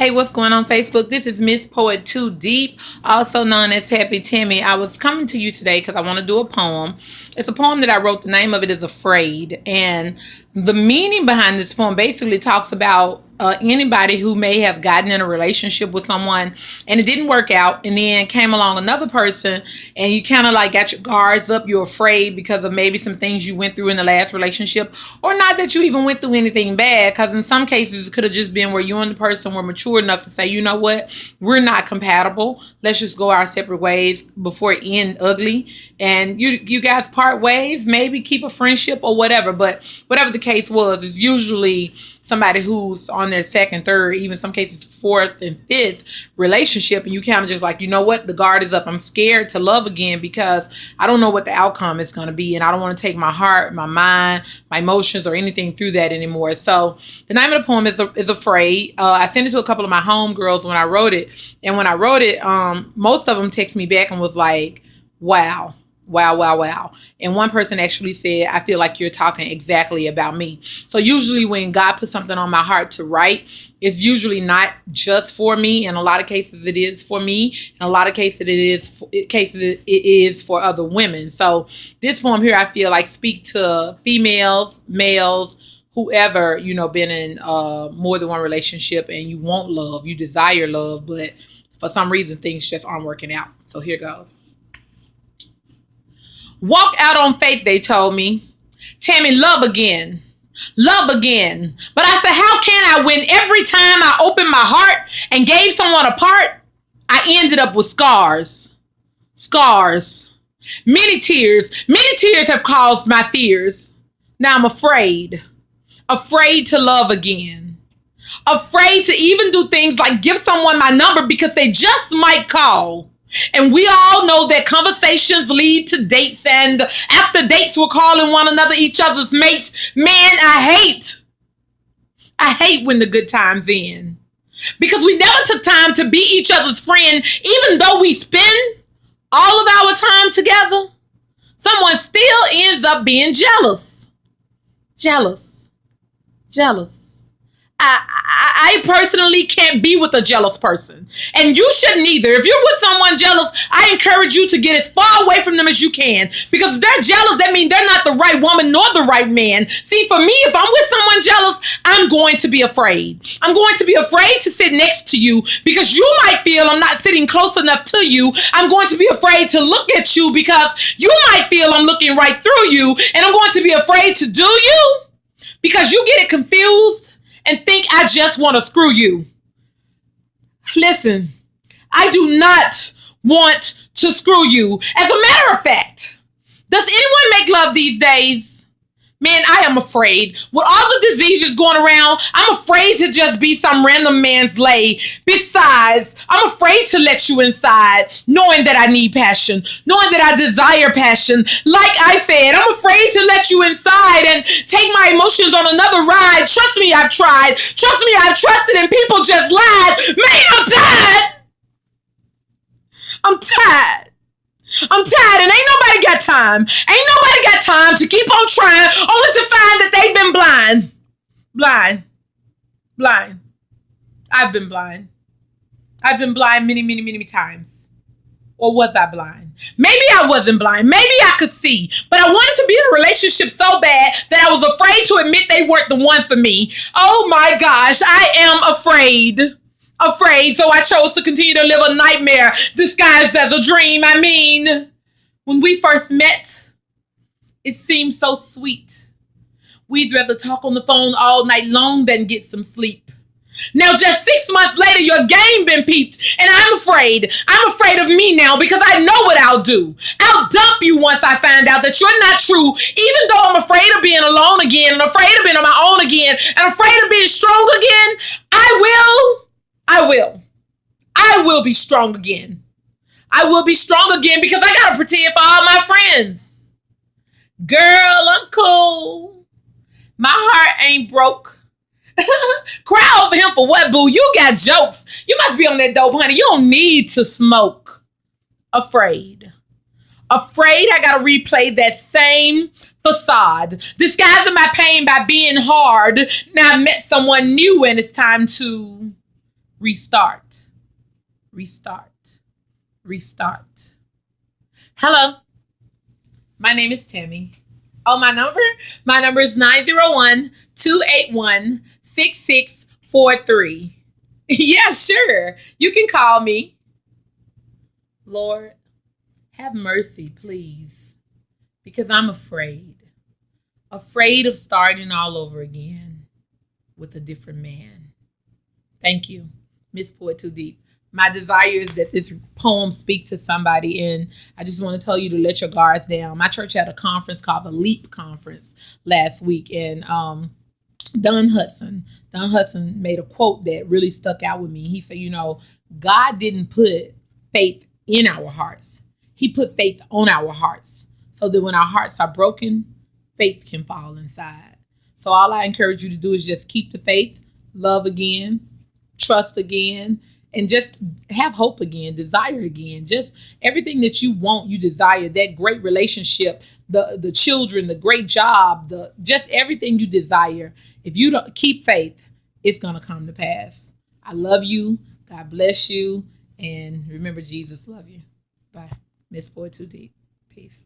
Hey, what's going on Facebook? This is Mspoet2deep, also known as Happy Timmy. I was coming to you today because I want to do a poem. It's a poem that I wrote. The name of it is Afraid. And the meaning behind this poem basically talks about anybody who may have gotten in a relationship with someone and it didn't work out, and then came along another person and you kind of like got your guards up. You're afraid because of maybe some things you went through in the last relationship, or not that you even went through anything bad, because in some cases it could have just been where you and the person were mature enough to say, you know what, we're not compatible, let's just go our separate ways before it end ugly, and you guys part ways, maybe keep a friendship or whatever. But whatever the case was, it's usually somebody who's on their second, third, even some cases fourth and fifth relationship, and you kind of just like, you know what, the guard is up. I'm scared to love again because I don't know what the outcome is going to be, and I don't want to take my heart, my mind, my emotions, or anything through that anymore. So the name of the poem is Afraid. I sent it to a couple of my homegirls when I wrote it, and when I wrote it, most of them texted me back and was like, wow. Wow, wow, wow. And one person actually said, I feel like you're talking exactly about me. So usually when God puts something on my heart to write, it's usually not just for me. In a lot of cases, it is for me. In a lot of cases, it is for other women. So this poem here, I feel like speak to females, males, whoever, been in more than one relationship and you want love, you desire love, but for some reason, things just aren't working out. So here goes. Walk out on faith, they told me. Tammy, love again. Love again. But I said, how can I when every time I opened my heart and gave someone a part, I ended up with scars. Scars. Many tears have caused my fears. Now I'm afraid. Afraid to love again. Afraid to even do things like give someone my number because they just might call. And we all know that conversations lead to dates, and after dates, we're calling one another each other's mates. Man, I hate when the good times end, because we never took time to be each other's friend, even though we spend all of our time together. Someone still ends up being jealous. I personally can't be with a jealous person, and you shouldn't either. If you're with someone jealous, I encourage you to get as far away from them as you can, because if they're jealous, that means they're not the right woman nor the right man. See, for me, if I'm with someone jealous, I'm going to be afraid. I'm going to be afraid to sit next to you because you might feel I'm not sitting close enough to you. I'm going to be afraid to look at you because you might feel I'm looking right through you, and I'm going to be afraid to do you because you get it confused and think I just want to screw you. Listen, I do not want to screw you. As a matter of fact, does anyone make love these days? Man, I am afraid. With all the diseases going around, I'm afraid to just be some random man's lay. Besides, I'm afraid to let you inside, knowing that I need passion, knowing that I desire passion. Like I said, I'm afraid to let you inside and take my emotions on another ride. Trust me, I've tried. Trust me, I've trusted and people just lied. Man, I'm tired. I'm tired, and ain't nobody got time. Ain't nobody got time to keep on trying only to find that they've been blind. Blind. I've been blind. I've been blind many, many, many times. Or was I blind? Maybe I wasn't blind. Maybe I could see. But I wanted to be in a relationship so bad that I was afraid to admit they weren't the one for me. Oh my gosh, I am afraid. So I chose to continue to live a nightmare disguised as a dream. I mean, when we first met, it seemed so sweet. We'd rather talk on the phone all night long than get some sleep. Now, just 6 months later, your game been peeped, and I'm afraid. I'm afraid of me now because I know what I'll do. I'll dump you once I find out that you're not true, even though I'm afraid of being alone again, and afraid of being on my own again, and afraid of being strong again. I will be strong again. I will be strong again because I gotta pretend for all my friends. Girl, I'm cool. My heart ain't broke. Cry over him for what, boo? You got jokes. You must be on that dope, honey. You don't need to smoke. Afraid I gotta replay that same facade, disguising my pain by being hard. Now I met someone new and it's time to Restart. Restart. Restart. Hello. My name is Tammy. Oh, my number? My number is 901-281-6643. Yeah, sure. You can call me. Lord, have mercy, please, because I'm afraid. Afraid of starting all over again with a different man. Thank you, Mspoet2deep. My desire is that this poem speak to somebody, and I just want to tell you to let your guards down. My church had a conference called the Leap Conference last week, and Don Hudson made a quote that really stuck out with me. He said, God didn't put faith in our hearts. He put faith on our hearts so that when our hearts are broken, faith can fall inside. So all I encourage you to do is just keep the faith, love again, trust again, and just have hope again, desire again. Just everything that you want, you desire, that great relationship, the children, the great job, just everything you desire. If you don't keep faith, it's going to come to pass. I love you. God bless you. And remember, Jesus love you. Bye. Mspoet2deep. Peace.